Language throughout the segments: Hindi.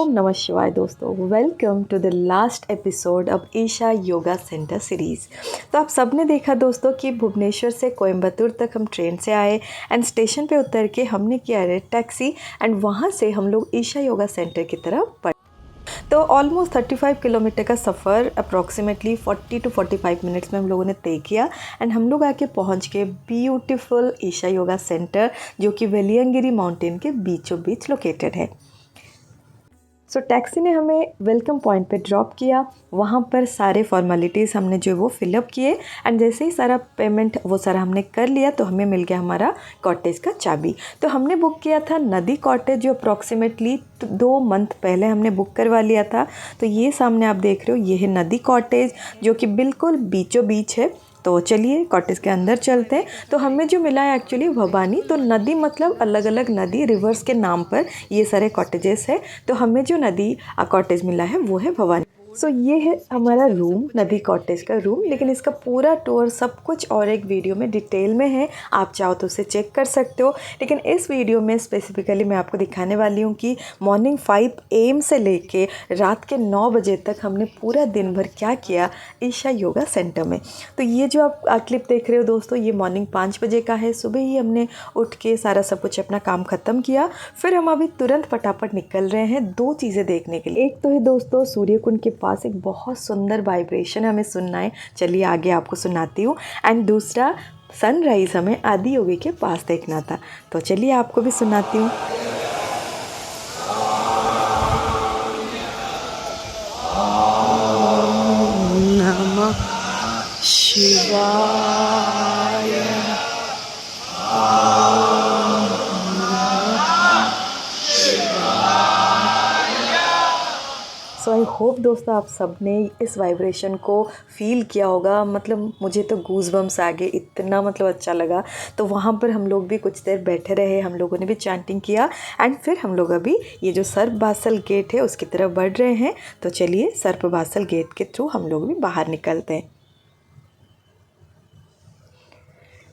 ओम नमः शिवाय दोस्तों, welcome to the last episode of Isha Yoga center series. तो आप सब ने देखा दोस्तों कि भुवनेश्वर से कोयम्बतूर तक हम ट्रेन से आए एंड स्टेशन पे उतर के हमने किया रेड टैक्सी एंड वहाँ से हम लोग ईशा योगा सेंटर की तरफ बढ़े। तो ऑलमोस्ट 35 किलोमीटर का सफ़र अप्रॉक्सीमेटली 40 to 45 मिनट्स में हम लोगों ने तय किया एंड हम लोग आके पहुँच गए ब्यूटीफुल ईशा योगा सेंटर, जो कि वेलियांगिरी माउंटेन के बीचों बीच लोकेटेड है। सो टैक्सी ने हमें वेलकम पॉइंट पे ड्रॉप किया। वहाँ पर सारे फॉर्मेलिटीज़ हमने जो वो फिलअप किए एंड जैसे ही सारा पेमेंट वो सारा हमने कर लिया तो हमें मिल गया हमारा कॉटेज का चाबी। तो हमने बुक किया था नदी कॉटेज, जो अप्रॉक्सीमेटली 2 मंथ पहले हमने बुक करवा लिया था। तो ये सामने आप देख रहे हो, ये है नदी कॉटेज, जो कि बिल्कुल बीचों बीच है। तो चलिए कॉटेज के अंदर चलते हैं। तो हमें जो मिला है एक्चुअली भवानी, तो नदी मतलब अलग अलग नदी रिवर्स के नाम पर ये सारे कॉटेजेस है। तो हमें जो नदी कॉटेज मिला है वो है भवानी। सो ये है हमारा रूम, नदी कॉटेज का रूम, लेकिन इसका पूरा टूर सब कुछ और एक वीडियो में डिटेल में है, आप चाहो तो उसे चेक कर सकते हो। लेकिन इस वीडियो में स्पेसिफिकली मैं आपको दिखाने वाली हूँ कि मॉर्निंग 5 AM से लेके रात के 9 बजे तक हमने पूरा दिन भर क्या किया ईशा योगा सेंटर में। तो ये जो आप क्लिप देख रहे हो दोस्तों, ये मॉर्निंग 5 बजे का है। सुबह ही हमने उठ के सारा सब कुछ अपना काम ख़त्म किया, फिर हम अभी तुरंत फटाफट निकल रहे हैं 2 चीज़ें देखने के लिए। एक तो है दोस्तों सूर्य कुंड के पास एक बहुत सुंदर वाइब्रेशन हमें सुनना है, चलिए आगे आपको सुनाती हूँ। एंड दूसरा सनराइज़ हमें आदि योगी के पास देखना था, तो चलिए आपको भी सुनाती हूँ। नमः शिवाय। सो आई होप दोस्तों आप सब ने इस वाइब्रेशन को फील किया होगा। मतलब मुझे तो गूज़बम्स आ गए, इतना मतलब अच्छा लगा। तो वहाँ पर हम लोग भी कुछ देर बैठे रहे, हम लोगों ने भी चैंटिंग किया एंड फिर हम लोग अभी ये जो सर्पबासल गेट है उसकी तरफ बढ़ रहे हैं। तो चलिए सर्पबासल गेट के थ्रू हम लोग भी बाहर निकलते हैं।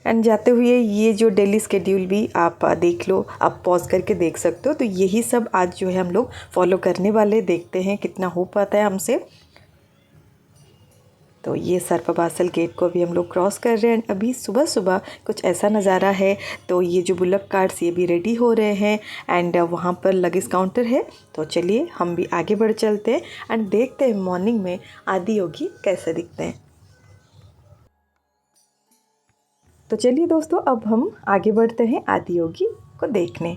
एंड जाते हुए ये जो डेली स्केड्यूल भी आप देख लो, आप पॉज करके देख सकते हो। तो यही सब आज जो है हम लोग फॉलो करने वाले, देखते हैं कितना हो पाता है हमसे। तो ये सर्पबासल गेट को भी हम लोग क्रॉस कर रहे हैं। अभी सुबह सुबह कुछ ऐसा नज़ारा है। तो ये जो बुलक कार्ट्स ये भी रेडी हो रहे हैं एंड वहाँ पर लगेज काउंटर है। तो चलिए हम भी आगे बढ़ चलते हैं एंड देखते हैं मॉर्निंग में आदि योगी कैसे दिखते हैं। तो चलिए दोस्तों अब हम आगे बढ़ते हैं आदि योगी को देखने।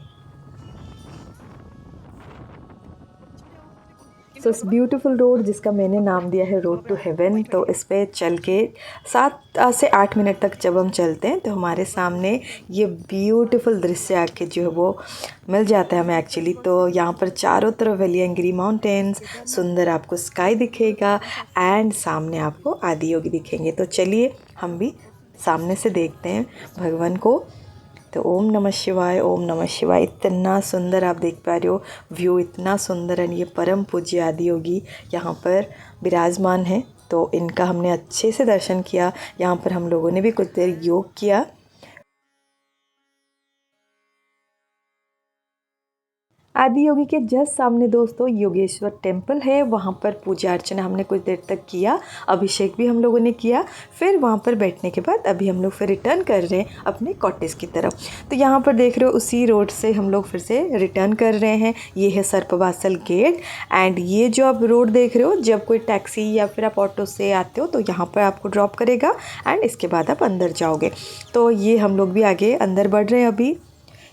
सो इस ब्यूटीफुल रोड जिसका मैंने नाम दिया है रोड टू हेवन, तो इस पर चल के 7 से 8 मिनट तक जब हम चलते हैं तो हमारे सामने ये ब्यूटीफुल दृश्य आके जो है वो मिल जाता है हमें एक्चुअली। तो यहाँ पर चारों तरफ वेलियांगिरी माउंटेन्स, सुंदर आपको स्काई दिखेगा एंड सामने आपको आदि योगी दिखेंगे। तो चलिए हम भी सामने से देखते हैं भगवान को। तो ओम नमः शिवाय, ओम नमः शिवाय। इतना सुंदर आप देख पा रहे हो व्यू, इतना सुंदर है। ये परम पूज्य आदि योगी यहाँ पर विराजमान है। तो इनका हमने अच्छे से दर्शन किया। यहाँ पर हम लोगों ने भी कुछ देर योग किया। आदि योगी के जस्ट सामने दोस्तों योगेश्वर टेम्पल है, वहाँ पर पूजा अर्चना हमने कुछ देर तक किया, अभिषेक भी हम लोगों ने किया। फिर वहाँ पर बैठने के बाद अभी हम लोग फिर रिटर्न कर रहे हैं अपने कॉटेज की तरफ। तो यहाँ पर देख रहे हो उसी रोड से हम लोग फिर से रिटर्न कर रहे हैं। ये है सर्पबासल गेट एंड ये जो आप रोड देख रहे हो, जब कोई टैक्सी या फिर आप ऑटो से आते हो तो यहाँ पर आपको ड्रॉप करेगा एंड इसके बाद आप अंदर जाओगे। तो ये हम लोग भी आगे अंदर बढ़ रहे हैं अभी।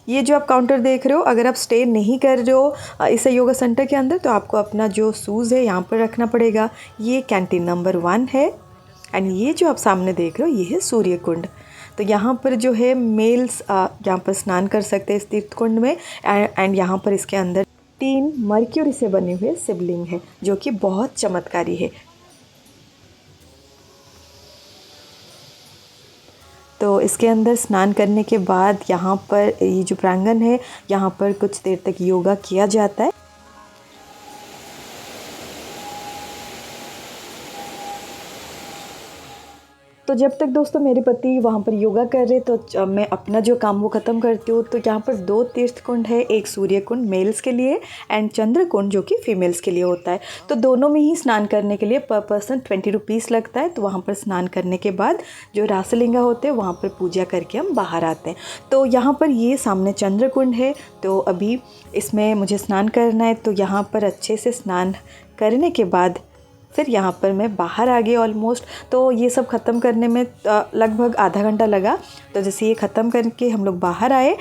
ये जो आप काउंटर देख रहे हो, अगर आप स्टे नहीं कर रहे हो इस योगा सेंटर के अंदर तो आपको अपना जो शूज़ है यहाँ पर रखना पड़ेगा। ये कैंटीन नंबर 1 है एंड ये जो आप सामने देख रहे हो ये है सूर्य कुंड। तो यहाँ पर जो है मेल्स यहाँ पर स्नान कर सकते हैं इस तीर्थ कुंड में एंड यहाँ पर इसके अंदर 3 मर्क्यूरी से बने हुए शिवलिंग है जो कि बहुत चमत्कारी है। तो इसके अंदर स्नान करने के बाद यहाँ पर ये जो प्रांगण है यहाँ पर कुछ देर तक योगा किया जाता है। तो जब तक दोस्तों मेरे पति वहाँ पर योगा कर रहे तो मैं अपना जो काम वो ख़त्म करती हूँ। तो यहाँ पर 2 तीर्थ कुंड है, एक सूर्य कुंड मेल्स के लिए एंड चंद्र कुंड जो कि फीमेल्स के लिए होता है। तो दोनों में ही स्नान करने के लिए पर पर्सन 20 रुपीज़ लगता है। तो वहाँ पर स्नान करने के बाद जो रासलिंगा होते हैं वहाँ पर पूजा करके हम बाहर आते हैं। तो यहाँ पर ये सामने चंद्र कुंड है, तो अभी इसमें मुझे स्नान करना है। तो यहाँ पर अच्छे से स्नान करने के बाद फिर यहाँ पर मैं बाहर आ गई ऑलमोस्ट। तो ये सब ख़त्म करने में लगभग आधा घंटा लगा। तो जैसे ये ख़त्म करके हम लोग बाहर आए,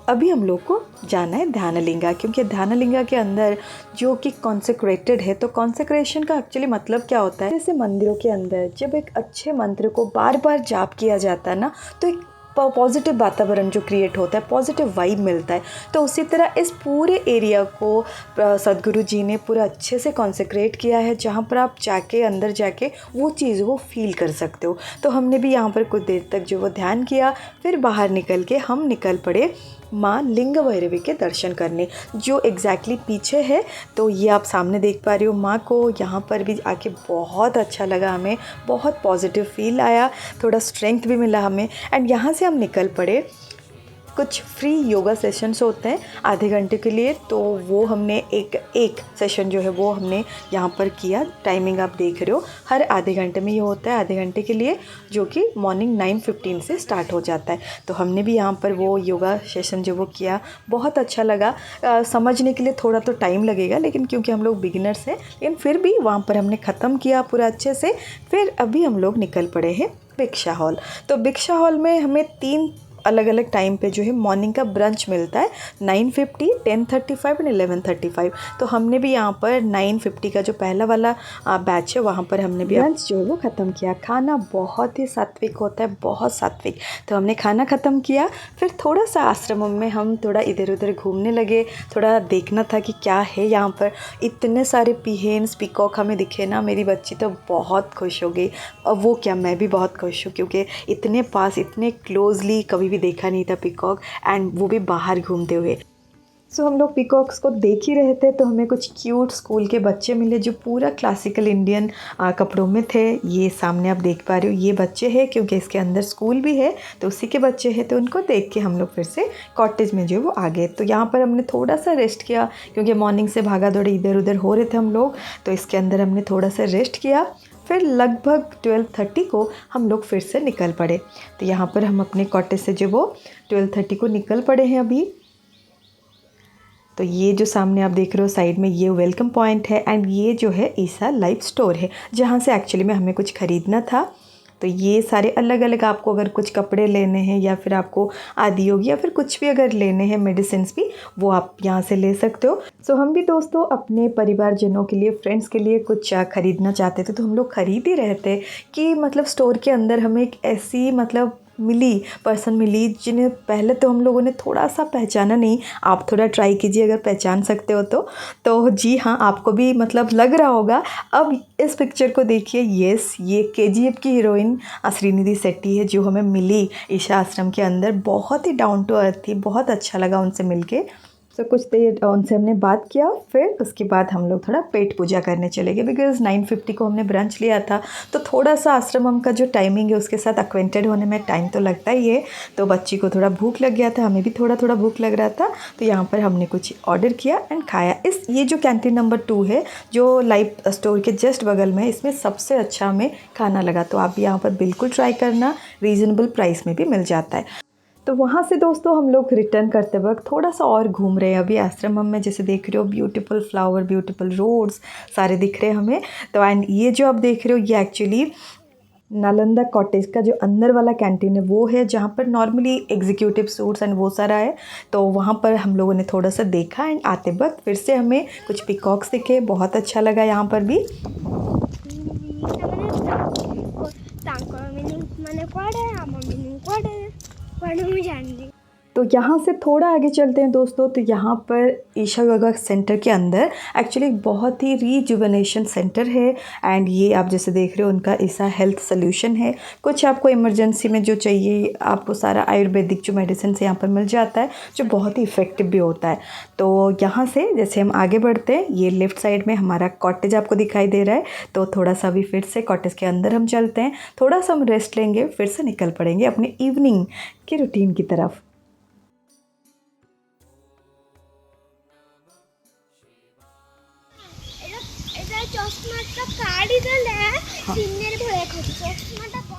अभी हम लोग को जाना है ध्यानलिंगा, क्योंकि ध्यानलिंगा के अंदर जो कि कॉन्सेक्रेटेड है। तो कॉन्सेक्रेशन का एक्चुअली मतलब क्या होता है, जैसे मंदिरों के अंदर जब एक अच्छे मंत्र को बार बार जाप किया जाता है ना, तो एक पॉजिटिव वातावरण जो क्रिएट होता है, पॉजिटिव वाइब मिलता है। तो उसी तरह इस पूरे एरिया को सदगुरु जी ने पूरा अच्छे से कॉन्सेक्रेट किया है, जहाँ पर आप जाके अंदर जाके वो चीज़ वो फील कर सकते हो। तो हमने भी यहाँ पर कुछ देर तक जो वो ध्यान किया, फिर बाहर निकल के हम निकल पड़े माँ लिंग भैरवी के दर्शन करने, जो एग्जैक्टली पीछे है। तो ये आप सामने देख पा रहे हो माँ को। यहाँ पर भी आके बहुत अच्छा लगा हमें, बहुत पॉजिटिव फील आया, थोड़ा स्ट्रेंथ भी मिला हमें। एंड यहाँ से हम निकल पड़े, कुछ फ्री योगा सेशंस होते हैं आधे घंटे के लिए। तो वो हमने एक सेशन जो है वो हमने यहाँ पर किया। टाइमिंग आप देख रहे हो, हर आधे घंटे में ये होता है, आधे घंटे के लिए, जो कि मॉर्निंग 9:15 से स्टार्ट हो जाता है। तो हमने भी यहाँ पर वो योगा सेशन जो वो किया, बहुत अच्छा लगा। समझने के लिए थोड़ा तो टाइम लगेगा, लेकिन क्योंकि हम लोग बिगिनर्स हैं, लेकिन फिर भी वहाँ पर हमने ख़त्म किया पूरा अच्छे से। फिर अभी हम लोग निकल पड़े हैं भिक्षा हॉल। तो भिक्षा हॉल में हमें 3 अलग अलग टाइम पे जो है मॉर्निंग का ब्रंच मिलता है, 9:50, 10:35 एंड 11:35। तो हमने भी यहाँ पर 9:50 का जो पहला वाला बैच है, वहाँ पर हमने भी ब्रंच जो है वो ख़त्म किया। खाना बहुत ही सात्विक होता है, बहुत सात्विक। तो हमने खाना ख़त्म किया, फिर थोड़ा सा आश्रम में हम थोड़ा इधर उधर घूमने लगे। थोड़ा देखना था कि क्या है यहाँ पर। इतने सारे पीहेन्स, पीकॉक हमें दिखे ना, मेरी बच्ची तो बहुत खुश हो गई। अब वो क्या, मैं भी बहुत खुश हूँ, क्योंकि इतने पास, इतने क्लोजली कभी भी देखा नहीं था पीकॉक, एंड वो भी बाहर घूमते हुए। सो हम लोग पीकॉक्स को देख ही रहे थे, तो हमें कुछ क्यूट स्कूल के बच्चे मिले जो पूरा क्लासिकल इंडियन कपड़ों में थे। ये सामने आप देख पा रहे हो, ये बच्चे हैं, क्योंकि इसके अंदर स्कूल भी है, तो उसी के बच्चे हैं। तो उनको देख के हम लोग फिर से कॉटेज में जो वो आ गए। तो यहाँ पर हमने थोड़ा सा रेस्ट किया, क्योंकि मॉर्निंग से भागा दौड़ी इधर उधर हो रहे थे हम लोग। तो इसके अंदर हमने थोड़ा सा रेस्ट किया। फिर लगभग 12:30 को हम लोग फिर से निकल पड़े। तो यहाँ पर हम अपने कॉटेज से जो वो 12:30 को निकल पड़े हैं अभी। तो ये जो सामने आप देख रहे हो साइड में, ये वेलकम पॉइंट है, एंड ये जो है ईसा लाइफ स्टोर है, जहाँ से एक्चुअली में हमें कुछ ख़रीदना था। तो ये सारे अलग अलग, आपको अगर कुछ कपड़े लेने हैं, या फिर आपको आदि योग, या फिर कुछ भी अगर लेने हैं, मेडिसिन्स भी, वो आप यहाँ से ले सकते हो। सो हम भी दोस्तों अपने परिवारजनों के लिए, फ्रेंड्स के लिए कुछ ख़रीदना चाहते थे। तो हम लोग ख़रीद ही रहे थे कि मतलब स्टोर के अंदर हमें एक ऐसी पर्सन मिली जिन्हें पहले तो हम लोगों ने थोड़ा सा पहचाना नहीं। आप थोड़ा ट्राई कीजिए अगर पहचान सकते हो तो जी हाँ, आपको भी लग रहा होगा। अब इस पिक्चर को देखिए, येस, ये KGF की हीरोइन श्रीनिधि शेट्टी है, जो हमें मिली ईशा आश्रम के अंदर। बहुत ही डाउन टू अर्थ थी, बहुत अच्छा लगा उनसे मिलके। तो कुछ देर उनसे हमने बात किया, फिर उसके बाद हम लोग थोड़ा पेट पूजा करने चले गए, बिकॉज़ 9:50 को हमने ब्रंच लिया था। तो थोड़ा सा आश्रम का जो टाइमिंग है उसके साथ अक्वेंटेड होने में टाइम तो लगता ही है। तो बच्ची को थोड़ा भूख लग गया था, हमें भी थोड़ा थोड़ा भूख लग रहा था। तो यहाँ पर हमने कुछ ऑर्डर किया एंड खाया। ये जो कैंटीन नंबर 2 है, जो लाइफ स्टोर के जस्ट बगल में, इसमें सबसे अच्छा हमें खाना लगा। तो आप भी यहाँ पर बिल्कुल ट्राई करना, रीज़नेबल प्राइस में भी मिल जाता है। तो वहाँ से दोस्तों हम लोग रिटर्न करते वक्त थोड़ा सा और घूम रहे हैं अभी आश्रम में। जैसे देख रहे हो, ब्यूटीफुल फ्लावर, ब्यूटीफुल रोड्स सारे दिख रहे हैं हमें। तो एंड ये जो आप देख रहे हो, ये एक्चुअली नालंदा कॉटेज का जो अंदर वाला कैंटीन है वो है, जहाँ पर नॉर्मली एग्जीक्यूटिव सूट्स एंड वो सारा है। तो वहाँ पर हम लोगों ने थोड़ा सा देखा, एंड आते वक्त फिर से हमें कुछ पिकॉक्स दिखे, बहुत अच्छा लगा यहाँ पर भी। ମାନେ କୁଆଡ଼େ ଆମ ମିନିଂ କୁଆଡ଼େ କୁଆଡ଼େ ମୁଁ ଜାଣିନି। तो यहाँ से थोड़ा आगे चलते हैं दोस्तों, तो यहाँ पर ईशा योगा सेंटर के अंदर एक्चुअली बहुत ही रिजुवेनेशन सेंटर है। एंड ये आप जैसे देख रहे हो उनका ईशा हेल्थ सोल्यूशन है। कुछ आपको इमरजेंसी में जो चाहिए आपको सारा आयुर्वेदिक जो मेडिसिन से यहाँ पर मिल जाता है, जो बहुत ही इफ़ेक्टिव भी होता है। तो यहाँ से जैसे हम आगे बढ़ते हैं, ये लेफ़्ट साइड में हमारा कॉटेज आपको दिखाई दे रहा है। तो थोड़ा सा भी फिर से कॉटेज के अंदर हम चलते हैं, थोड़ा सा हम रेस्ट लेंगे, फिर से निकल पड़ेंगे अपने इवनिंग की रूटीन की तरफ।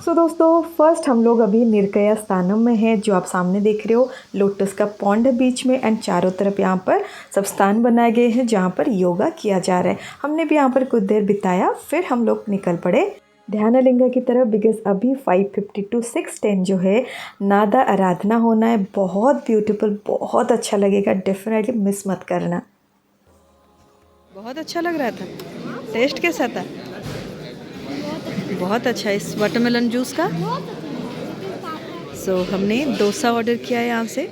सो दोस्तों फर्स्ट हम लोग अभी निर्कया स्थानम में है, जो आप सामने देख रहे हो। लोटस का पॉन्ड है बीच में एंड चारों तरफ यहाँ पर सब स्थान बनाए गए हैं जहाँ पर योगा किया जा रहा है। हमने भी यहाँ पर कुछ देर बिताया, फिर हम लोग निकल पड़े ध्यानलिंगा की तरफ, बिकॉज अभी 5:50 to 6:10 जो है नादा आराधना होना है। बहुत ब्यूटीफुल, बहुत अच्छा लगेगा, डेफिनेटली मिस मत करना। बहुत अच्छा लग रहा था। टेस्ट कैसा था? बहुत अच्छा। इस वाटरमेलन जूस का हमने डोसा ऑर्डर किया है यहाँ से।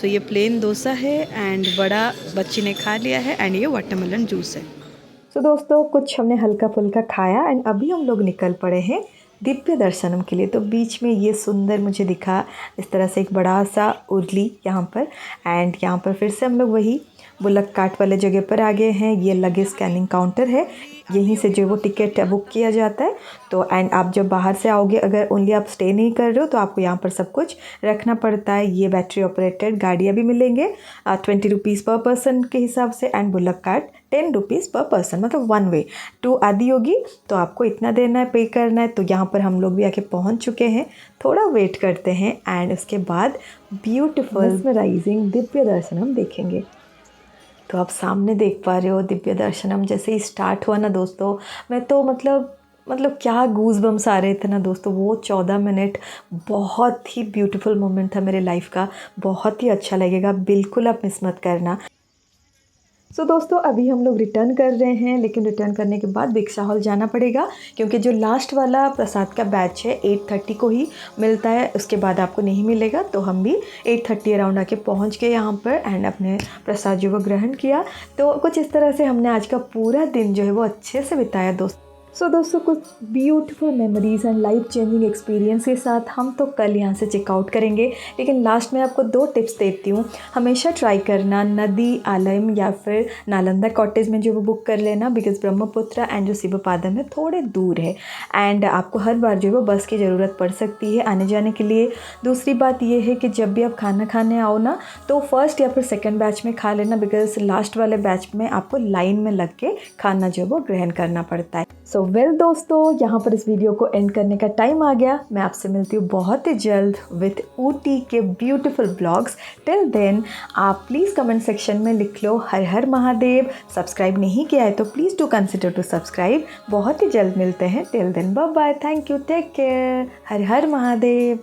ये प्लेन डोसा है एंड बड़ा बच्ची ने खा लिया है एंड ये वाटरमेलन जूस है। दोस्तों कुछ हमने हल्का फुल्का खाया एंड अभी हम लोग निकल पड़े हैं दिव्य दर्शनम के लिए। तो बीच में ये सुंदर मुझे दिखा इस तरह से एक बड़ा सा उर्ली यहाँ पर, एंड यहाँ पर फिर से हम लोग वही बुलक कार्ट वाले जगह पर आ गए हैं। ये लगेज स्कैनिंग काउंटर है, यहीं से जो वो टिकट बुक किया जाता है। तो एंड आप जब बाहर से आओगे, अगर ओनली आप स्टे नहीं कर रहे हो तो आपको यहाँ पर सब कुछ रखना पड़ता है। ये बैटरी ऑपरेटेड गाड़ियाँ भी मिलेंगे 20 रुपीज़ पर पर्सन के हिसाब से, एंड बुलक कार्ट 10 रुपीज़ पर पर्सन, मतलब 1 वे टू आदि योगी। तो आपको इतना देना है, पे करना है। तो यहाँ पर हम लोग भी आके पहुँच चुके हैं, थोड़ा वेट करते हैं एंड उसके बाद ब्यूटीफुल मेस्मराइजिंग दिव्य दर्शन हम देखेंगे। तो आप सामने देख पा रहे हो दिव्य दर्शनम जैसे ही स्टार्ट हुआ ना दोस्तों, मैं तो मतलब क्या गूज बम्स आ रहे थे ना दोस्तों। वो 14 मिनट बहुत ही ब्यूटीफुल मोमेंट था मेरे लाइफ का, बहुत ही अच्छा लगेगा, बिल्कुल आप मिस मत करना। दोस्तों अभी हम लोग रिटर्न कर रहे हैं, लेकिन रिटर्न करने के बाद भिक्षा हॉल जाना पड़ेगा, क्योंकि जो लास्ट वाला प्रसाद का बैच है 8:30 को ही मिलता है, उसके बाद आपको नहीं मिलेगा। तो हम भी 8:30 अराउंड आके पहुंच गए यहाँ पर एंड अपने प्रसाद जो वो ग्रहण किया। तो कुछ इस तरह से हमने आज का पूरा दिन जो है वो अच्छे से बिताया दोस्तों। दोस्तों कुछ beautiful memories and life changing experience के साथ हम तो कल यहाँ से चेकआउट करेंगे। लेकिन लास्ट में आपको 2 टिप्स देती हूँ, हमेशा ट्राई करना नदी आलयम या फिर नालंदा कॉटेज में जो वो बुक कर लेना, बिकॉज ब्रह्मपुत्रा एंड जो शिवपादम है थोड़े दूर है एंड आपको हर बार जो है वो बस की ज़रूरत पड़ सकती है आने जाने के लिए। दूसरी बात ये है कि जब भी आप खाना खाने आओ ना, तो फर्स्ट या फिर सेकेंड बैच में खा लेना, बिकॉज लास्ट वाले बैच में आपको लाइन में लग के खाना जो वो ग्रहण करना पड़ता है। दोस्तों यहाँ पर इस वीडियो को एंड करने का टाइम आ गया। मैं आपसे मिलती हूँ बहुत ही जल्द विथ ऊटी के ब्यूटीफुल ब्लॉग्स। टिल देन आप प्लीज़ कमेंट सेक्शन में लिख लो हर हर महादेव। सब्सक्राइब नहीं किया है तो please do consider to subscribe. बहुत ही जल्द मिलते हैं। Till then bye bye, thank you, take care, हर हर महादेव।